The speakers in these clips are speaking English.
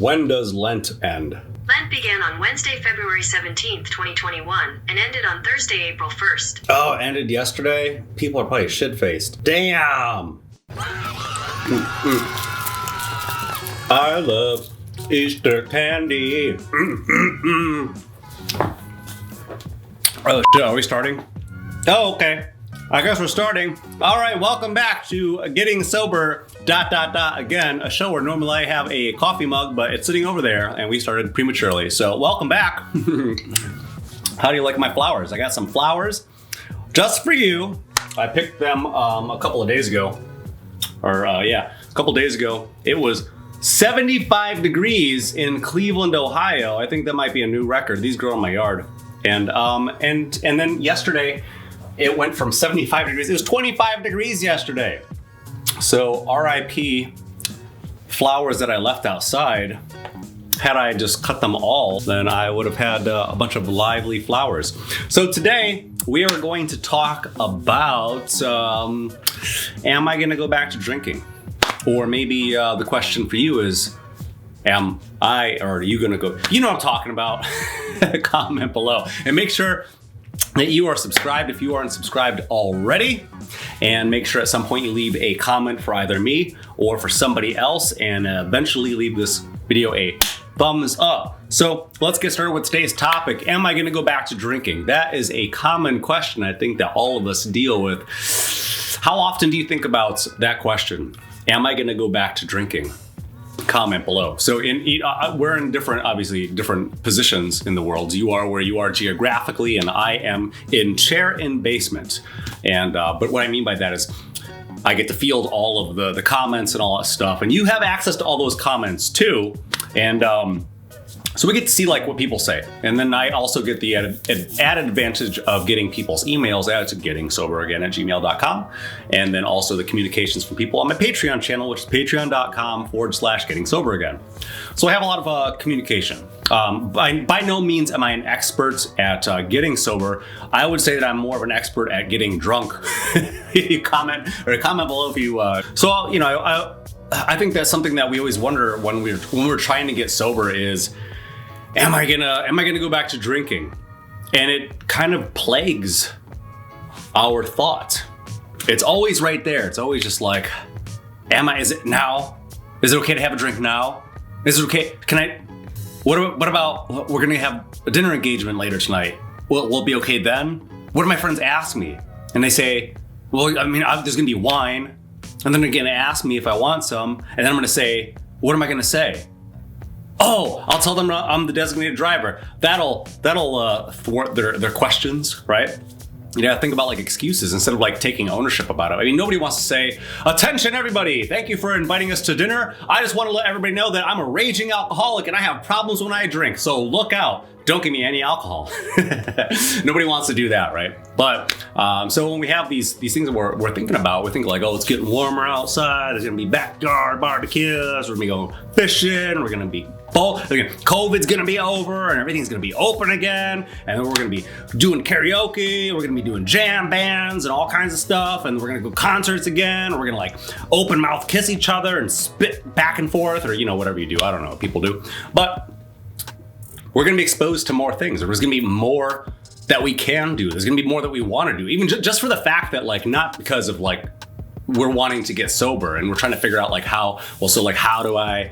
When does Lent end? Lent began on Wednesday, February 17th, 2021, and ended on Thursday, April 1st. Oh, ended yesterday? People are probably shit-faced. Damn! I love Easter candy. Oh, shit, are we starting? Oh, okay. I guess we're starting. All right, welcome back to Getting Sober, ... again, a show where normally I have a coffee mug, but it's sitting over there, and we started prematurely. So, welcome back. How do you like my flowers? I got some flowers just for you. I picked them a couple of days ago. A couple days ago. It was 75 degrees in Cleveland, Ohio. I think that might be a new record. These grow in my yard. And then yesterday, it went from 75 degrees. It was 25 degrees yesterday. So RIP flowers that I left outside. Had I just cut them all, then I would have had a bunch of lively flowers. So today we are going to talk about, am I going to go back to drinking? Or maybe the question for you is, am I, or are you going to go? You know what I'm talking about. Comment below. And make sure that you are subscribed if you aren't subscribed already. And make sure at some point you leave a comment for either me or for somebody else. And eventually leave this video a thumbs up. So let's get started with today's topic. Am I going to go back to drinking? That is a common question I think that all of us deal with. How often do you think about that question? Am I going to go back to drinking? Comment below. So we're in different positions in the world. You are where you are geographically, and I am in chair in basement. And but what I mean by that is I get to field all of the comments and all that stuff, and you have access to all those comments too. And so we get to see like what people say, and then I also get the added advantage of getting people's emails out to gettingsoberagain@gmail.com, and then also the communications from people on my Patreon channel, which is patreon.com/gettingsoberagain. So I have a lot of communication. By no means am I an expert at getting sober. I would say that I'm more of an expert at getting drunk. You comment below if you. So you know, I think that's something that we always wonder when we're trying to get sober is. Am I gonna go back to drinking? And it kind of plagues our thought. It's always right there. It's always just like, is it now? Is it okay to have a drink now? Is it okay? What about we're gonna have a dinner engagement later tonight? Will it be okay then? What do my friends ask me? And they say, well, I mean, there's gonna be wine. And then they're gonna ask me if I want some. And then I'm gonna say, what am I gonna say? Oh, I'll tell them I'm the designated driver. That'll thwart their questions, right? You know, think about like excuses instead of like taking ownership about it. I mean, nobody wants to say, attention everybody, thank you for inviting us to dinner. I just want to let everybody know that I'm a raging alcoholic and I have problems when I drink, so look out. Don't give me any alcohol. Nobody wants to do that, right? But so when we have these things that we're thinking about, we think like, oh, it's getting warmer outside. There's gonna be backyard barbecues. We're gonna be going fishing. We're gonna be COVID's gonna be over and everything's gonna be open again. And then we're gonna be doing karaoke. We're gonna be doing jam bands and all kinds of stuff. And we're gonna go concerts again. We're gonna like open mouth kiss each other and spit back and forth, or you know whatever you do. I don't know what people do, but. We're going to be exposed to more things. There's going to be more that we can do. There's going to be more that we want to do. Even just for the fact that like, not because of like, we're wanting to get sober and we're trying to figure out like how do I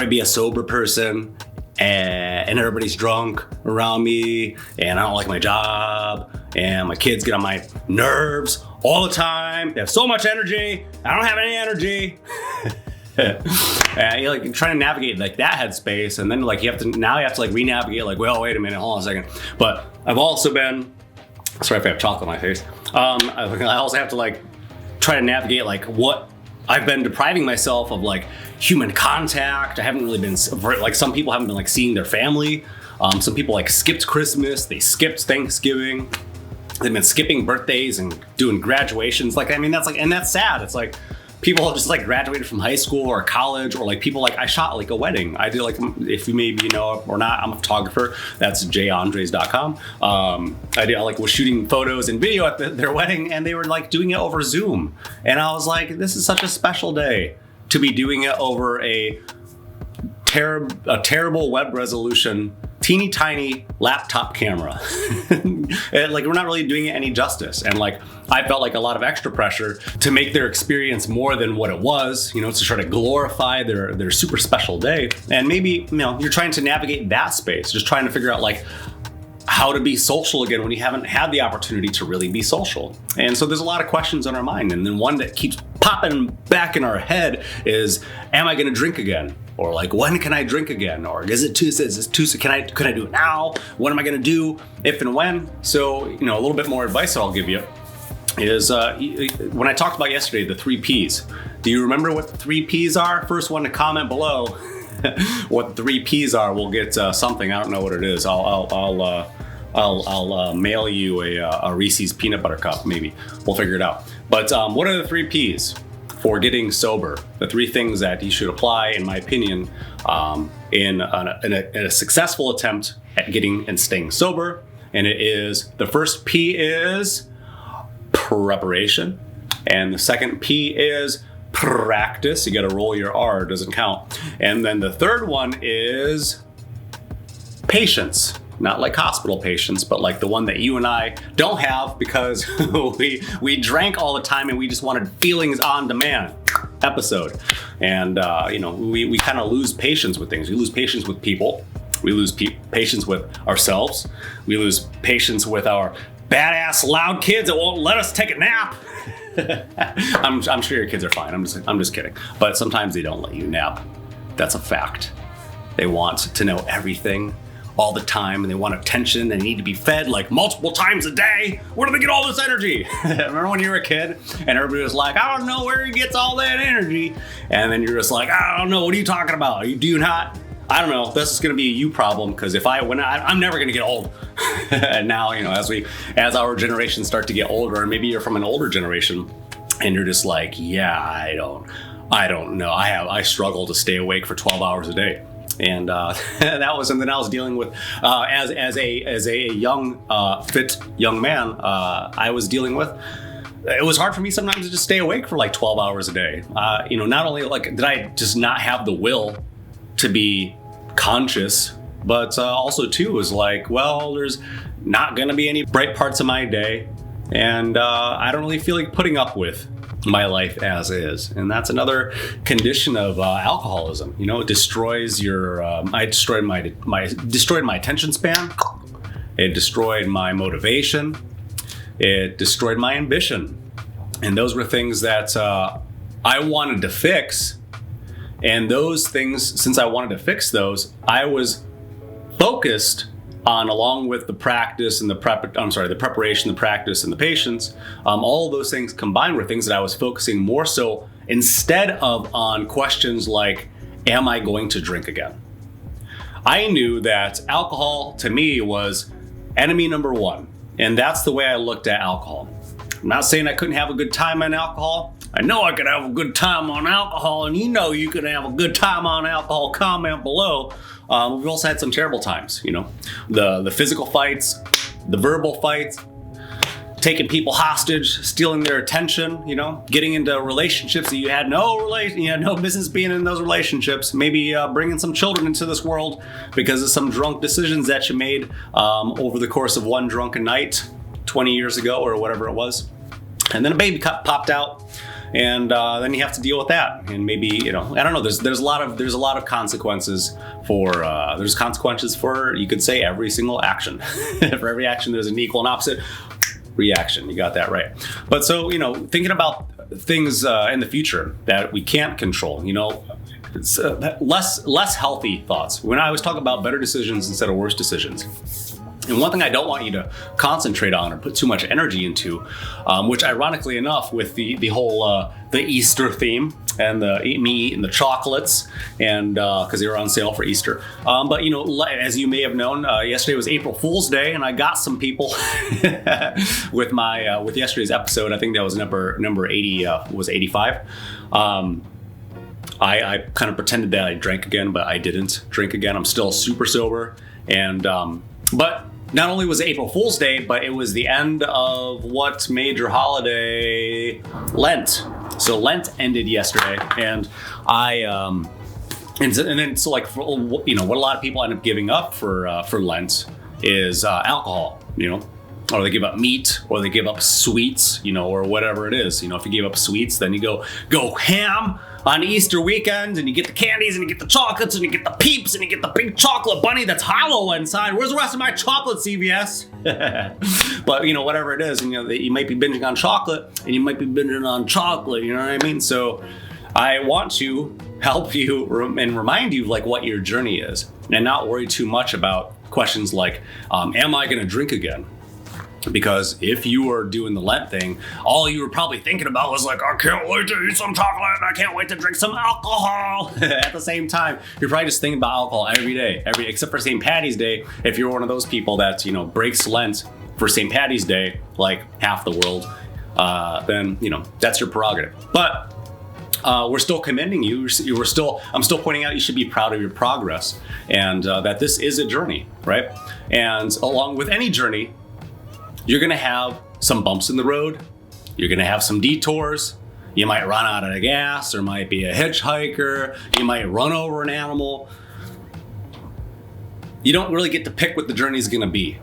be a sober person and everybody's drunk around me and I don't like my job and my kids get on my nerves all the time. They have so much energy. I don't have any energy. You're like trying to navigate like that headspace, and then like you have to like re-navigate like, well, wait a minute, hold on a second. But I've also been, sorry if I have chocolate on my face. I also have to like try to navigate like what I've been depriving myself of like human contact. I haven't really been like some people haven't been like seeing their family. Some people like skipped Christmas, they skipped Thanksgiving. They've been skipping birthdays and doing graduations. Like I mean that's sad. It's like. People just like graduated from high school or college, or like people like I shot like a wedding. I did like, if you maybe know or not, I'm a photographer. That's jandres.com. I was shooting photos and video at their wedding, and they were like doing it over Zoom. And I was like, this is such a special day to be doing it over a terrible web resolution, teeny tiny laptop camera. And, like, we're not really doing it any justice. And like, I felt like a lot of extra pressure to make their experience more than what it was, to try to glorify their super special day. And maybe, you're trying to navigate that space, just trying to figure out like how to be social again when you haven't had the opportunity to really be social. And so there's a lot of questions on our mind. And then one that keeps popping back in our head is, am I going to drink again? Or like, when can I drink again? Or is it too soon? Can I do it now? What am I going to do if and when? So, a little bit more advice that I'll give you is when I talked about yesterday, the 3 Ps. Do you remember what the 3 Ps are? First one to comment below what the 3 Ps are. We'll get something. I don't know what it is. I'll mail you a Reese's peanut butter cup. Maybe we'll figure it out. But what are the 3 Ps for getting sober? The 3 things that you should apply, in my opinion, in a successful attempt at getting and staying sober. And it is, the first P is preparation, and the second P is practice. You got to roll your R, it doesn't count. And then the third one is patience. Not like hospital patience, but like the one that you and I don't have because we drank all the time and we just wanted feelings on demand episode. And we kind of lose patience with things. We lose patience with people. We lose patience with ourselves. We lose patience with our badass loud kids that won't let us take a nap. I'm sure your kids are fine. I'm just kidding. But sometimes they don't let you nap. That's a fact. They want to know everything all the time, and they want attention, and they need to be fed like multiple times a day. Where do they get all this energy? Remember when you were a kid and everybody was like, I don't know where he gets all that energy. And then you're just like, I don't know, what are you talking about? Do you not? I don't know. This is going to be a you problem, because I'm never going to get old. And now, as our generations start to get older, and maybe you're from an older generation and you're just like, yeah, I don't know. I struggle to stay awake for 12 hours a day. And that was something I was dealing with as a young, fit young man. I was dealing with. It was hard for me sometimes to just stay awake for like 12 hours a day. Not only like did I just not have the will to be conscious, but also too was like, well, there's not going to be any bright parts of my day, and I don't really feel like putting up with my life as is. And that's another condition of alcoholism. It destroys your I destroyed my attention span. It destroyed my motivation. It destroyed my ambition. And those were things that I wanted to fix. And those things, since I wanted to fix those, I was focused on, along with the practice and the preparation, the practice, and the patience, all of those things combined were things that I was focusing more so instead of on questions like, am I going to drink again? I knew that alcohol to me was enemy number 1. And that's the way I looked at alcohol. I'm not saying I couldn't have a good time on alcohol. I know I could have a good time on alcohol, and you could have a good time on alcohol. Comment below. We've also had some terrible times, the physical fights, the verbal fights, taking people hostage, stealing their attention, getting into relationships that you had no business being in those relationships, maybe bringing some children into this world because of some drunk decisions that you made over the course of one drunken night 20 years ago or whatever it was. And then a baby popped out. And then you have to deal with that, and maybe I don't know. There's a lot of consequences for you could say every single action. For every action, there's an equal and opposite reaction. You got that right. But so thinking about things in the future that we can't control. It's less healthy thoughts. When I was talking about better decisions instead of worse decisions. And one thing I don't want you to concentrate on or put too much energy into, which ironically enough, with the whole the Easter theme and me eating the chocolates, and because they were on sale for Easter. But as you may have known, yesterday was April Fool's Day, and I got some people with yesterday's episode. I think that was number 80 was 85. I kind of pretended that I drank again, but I didn't drink again. I'm still super sober, and but. Not only was it April Fool's Day, but it was the end of what major holiday? Lent. So Lent ended yesterday, and I And then so like for, what a lot of people end up giving up for Lent is alcohol, or they give up meat, or they give up sweets, or whatever it is. If you give up sweets, then you go ham on Easter weekend, and you get the candies, and you get the chocolates, and you get the Peeps, and you get the big chocolate bunny that's hollow inside. Where's the rest of my chocolate, CVS? But whatever it is, and you might be binging on chocolate, and you might be binging on chocolate. You know what I mean? So I want to help you and remind you of like what your journey is, and not worry too much about questions like, am I going to drink again? Because if you were doing the Lent thing, all you were probably thinking about was like, I can't wait to eat some chocolate, and I can't wait to drink some alcohol. At the same time, you're probably just thinking about alcohol every day, except for St. Patty's Day. If you're one of those people that, breaks Lent for St. Patty's Day, like half the world, then, that's your prerogative. But we're still commending you. I'm still pointing out you should be proud of your progress, and that this is a journey, right? And along with any journey, you're going to have some bumps in the road. You're going to have some detours. You might run out of gas. There might be a hitchhiker. You might run over an animal. You don't really get to pick what the journey is going to be.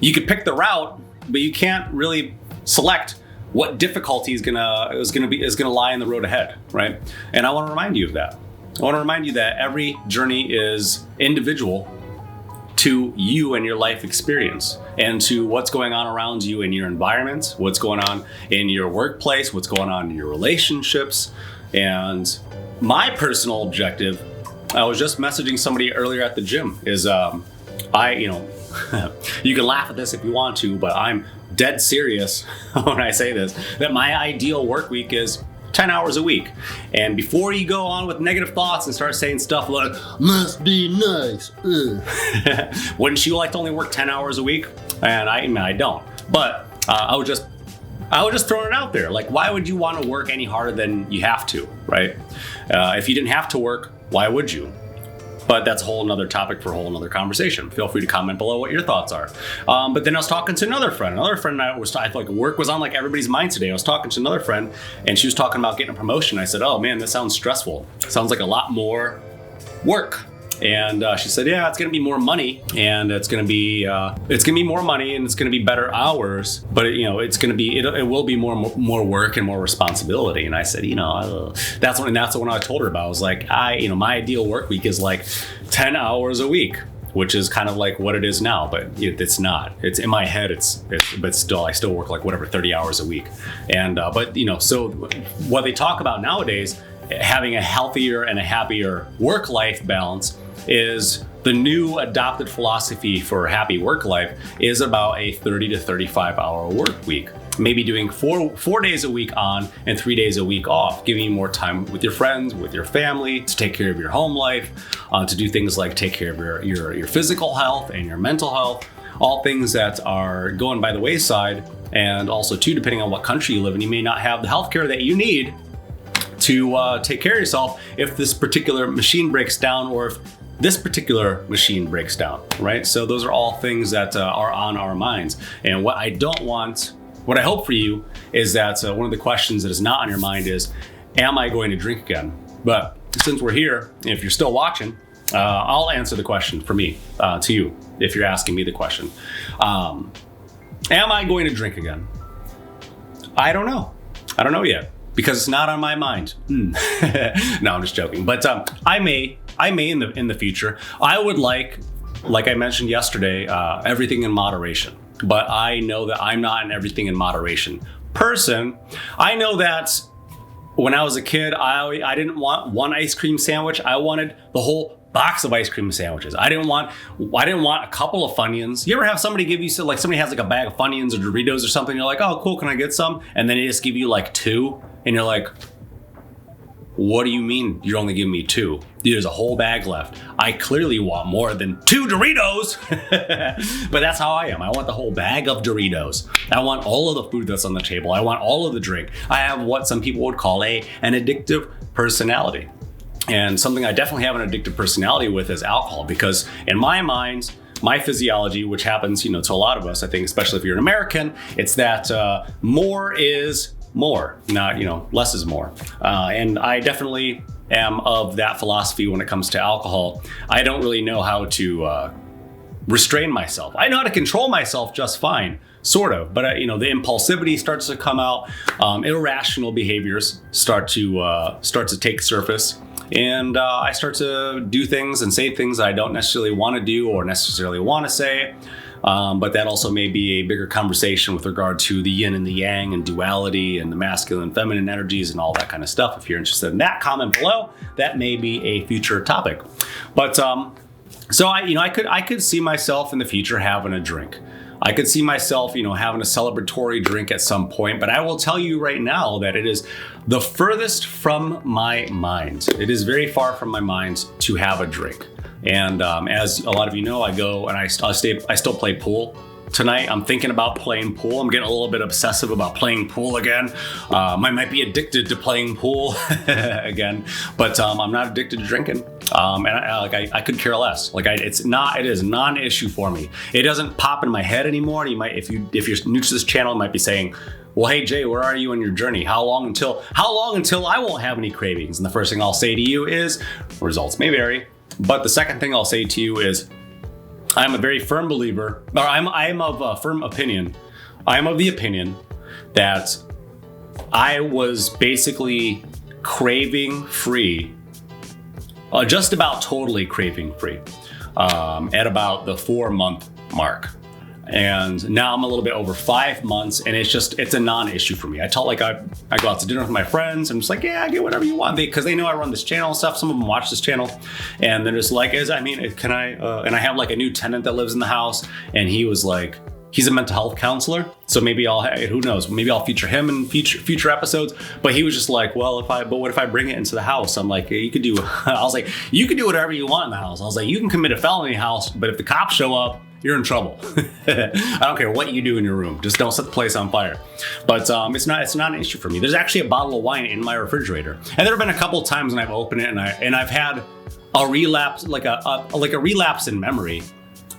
You could pick the route, but you can't really select what difficulty is going to lie in the road ahead, right? And I want to remind you of that. I want to remind you that every journey is individual to you and your life experience, and to what's going on around you in your environment, what's going on in your workplace, what's going on in your relationships. And my personal objective, I was just messaging somebody earlier at the gym, is you can laugh at this if you want to, but I'm dead serious when I say this, that my ideal work week is 10 hours a week. And before you go on with negative thoughts and start saying stuff like, must be nice, wouldn't you like to only work 10 hours a week? And I don't. But I was just throwing it out there. Like, why would you want to work any harder than you have to, right? If you didn't have to work, why would you? But that's a whole nother topic for a whole nother conversation. Feel free to comment below what your thoughts are. But then I was talking to another friend. I feel like work was on like everybody's mind today. I was talking to another friend, and she was talking about getting a promotion. I said, oh man, this sounds stressful. It sounds like a lot more work. And she said, yeah, it's going to be more money, and it's going to be more money, and it's going to be better hours, but it will be more work and more responsibility. And I said, that's when I told her about. I was like, my ideal work week is like 10 hours a week, which is kind of like what it is now, but it's not. It's in my head. But still, I still work like 30 hours a week. And so what they talk about nowadays, having a healthier and a happier work-life balance, is the new adopted philosophy for happy work life is about a 30 to 35 hour work week. Maybe doing four days a week on and 3 days a week off, giving you more time with your friends, with your family, to take care of your home life, to do things like take care of your physical health and your mental health, all things that are going by the wayside. And also too, depending on what country you live in, you may not have the healthcare that you need to take care of yourself if this particular machine breaks down, or if this particular machine breaks down, right? So those are all things that are on our minds. And what I hope for you is that one of the questions that is not on your mind is, am I going to drink again? But since we're here, if you're still watching, I'll answer the question for me, to you, if you're asking me the question. Am I going to drink again? I don't know. I don't know yet, because it's not on my mind. No, I'm just joking. But I may in the future. I would like I mentioned yesterday, everything in moderation. But I know that I'm not an everything in moderation person. I know that when I was a kid, I didn't want one ice cream sandwich. I wanted the whole box of ice cream sandwiches. I didn't want a couple of Funyuns. You ever have somebody give you, like somebody has like a bag of Funyuns or Doritos or something, you're like, oh cool, can I get some? And then they just give you like 2, and you're like, what do you mean you're only giving me 2? There's a whole bag left. I clearly want more than 2 Doritos. But that's how I am. I want the whole bag of Doritos. I want all of the food that's on the table. I want all of the drink. I have what some people would call an addictive personality. And something I definitely have an addictive personality with is alcohol, because in my mind, my physiology, which happens, to a lot of us, I think, especially if you're an American, it's that more is more, not, less is more. And I definitely am of that philosophy when it comes to alcohol. I don't really know how to restrain myself. I know how to control myself just fine, sort of, but the impulsivity starts to come out. Irrational behaviors start to take surface, and I start to do things and say things that I don't necessarily want to do or necessarily want to say. But that also may be a bigger conversation with regard to the yin and the yang and duality and the masculine and feminine energies and all that kind of stuff. If you're interested in that, comment below. That may be a future topic. But so I could see myself in the future having a drink. I could see myself, having a celebratory drink at some point, but I will tell you right now that it is the furthest from my mind. It is very far from my mind to have a drink. And as a lot of you know, I go and I still play pool. Tonight, I'm thinking about playing pool. I'm getting a little bit obsessive about playing pool again. I might be addicted to playing pool again, but I'm not addicted to drinking. And I could care less. It is not an issue for me. It doesn't pop in my head anymore. You might, if you're new to this channel, you might be saying, well, hey Jay, where are you on your journey? How long until I won't have any cravings? And the first thing I'll say to you is, results may vary, but the second thing I'll say to you is, I'm a very firm believer, or I am of a firm opinion. I am of the opinion that I was basically craving free, just about totally craving free, at about the 4-month mark. And now I'm a little bit over 5 months, and it's a non-issue for me. I go out to dinner with my friends. I'm just like, yeah, get whatever you want, because they know I run this channel and stuff. Some of them watch this channel, and they're just like, can I? And I have like a new tenant that lives in the house, and he was like, he's a mental health counselor, so maybe who knows? Maybe I'll feature him in future episodes. But he was just like, well, what if I bring it into the house? I'm like, you could do. I was like, you can do whatever you want in the house. I was like, you can commit a felony house, but if the cops show up, you're in trouble. I don't care what you do in your room. Just don't set the place on fire. But it's not an issue for me. There's actually a bottle of wine in my refrigerator. And there have been a couple of times when I've opened it and I've had a relapse, like a relapse in memory,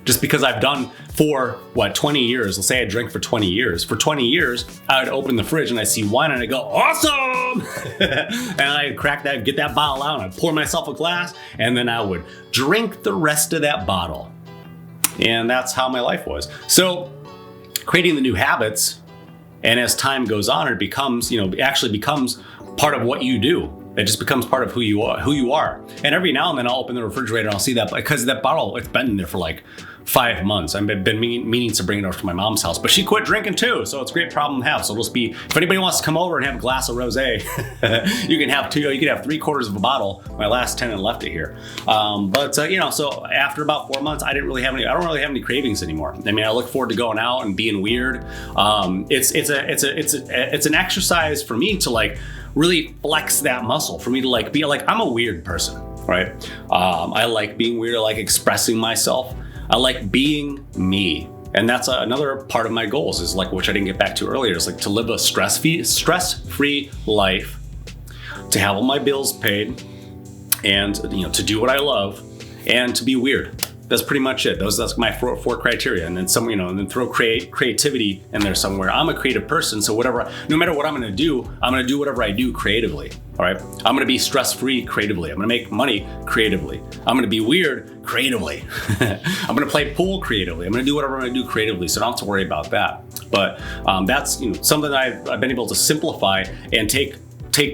just because I've done for 20 years. Let's say I drank for 20 years. For 20 years, I would open the fridge and I see wine and I go, awesome! And I'd crack that, get that bottle out, and I'd pour myself a glass, and then I would drink the rest of that bottle. And that's how my life was. So creating the new habits, and as time goes on, it becomes, actually becomes part of what you do. It just becomes part of who you are. And every now and then I'll open the refrigerator and I'll see that, because that bottle, it's been in there for like 5 months. I've been meaning to bring it over to my mom's house, but she quit drinking too. So it's a great problem to have. So it'll just be, if anybody wants to come over and have a glass of rosé, you can have 2, you can have 3/4 of a bottle. My last tenant left it here. So after about 4 months, I don't really have any cravings anymore. I mean, I look forward to going out and being weird. It's an exercise for me to like really flex that muscle, for me to be I'm a weird person, right? I like being weird. I like expressing myself. I like being me. And that's another part of my goals, is which I didn't get back to earlier, is to live a stress-free life, to have all my bills paid, and to do what I love, and to be weird. That's pretty much it. That's my four criteria. And then and then throw creativity in there somewhere. I'm a creative person, so no matter what I'm gonna do whatever I do creatively. All right. I'm gonna be stress-free creatively. I'm gonna make money creatively. I'm gonna be weird creatively. I'm gonna play pool creatively. I'm gonna do whatever I'm gonna do creatively. So I don't have to worry about that. But that's something that I've been able to simplify and take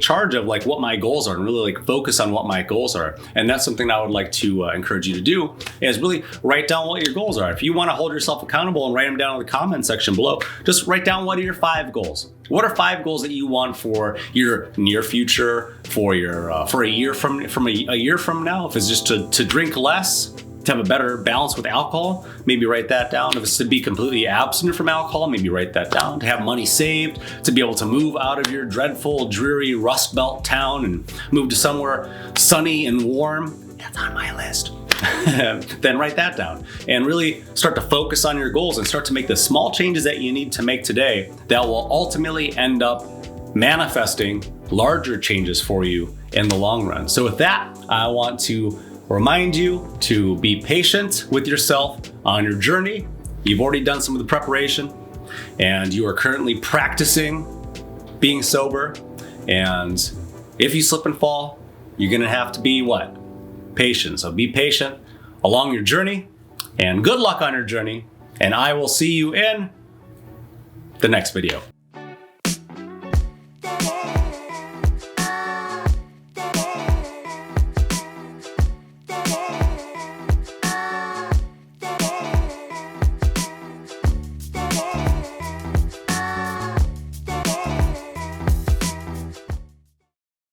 charge of what my goals are, and really focus on what my goals are. And that's something I would like to encourage you to do, is really write down what your goals are. If you want to hold yourself accountable and write them down in the comment section below, just write down, what are your 5 goals? What are 5 goals that you want for your near future, for your for a year from a year from now? If it's just to drink less, to have a better balance with alcohol, maybe write that down. If it's to be completely abstinent from alcohol, maybe write that down. To have money saved, to be able to move out of your dreadful, dreary Rust Belt town and move to somewhere sunny and warm, that's on my list. Then write that down and really start to focus on your goals and start to make the small changes that you need to make today that will ultimately end up manifesting larger changes for you in the long run. So with that, I want to remind you to be patient with yourself on your journey. You've already done some of the preparation, and you are currently practicing being sober. And if you slip and fall, you're gonna have to be what? Patient. So be patient along your journey, and good luck on your journey. And I will see you in the next video.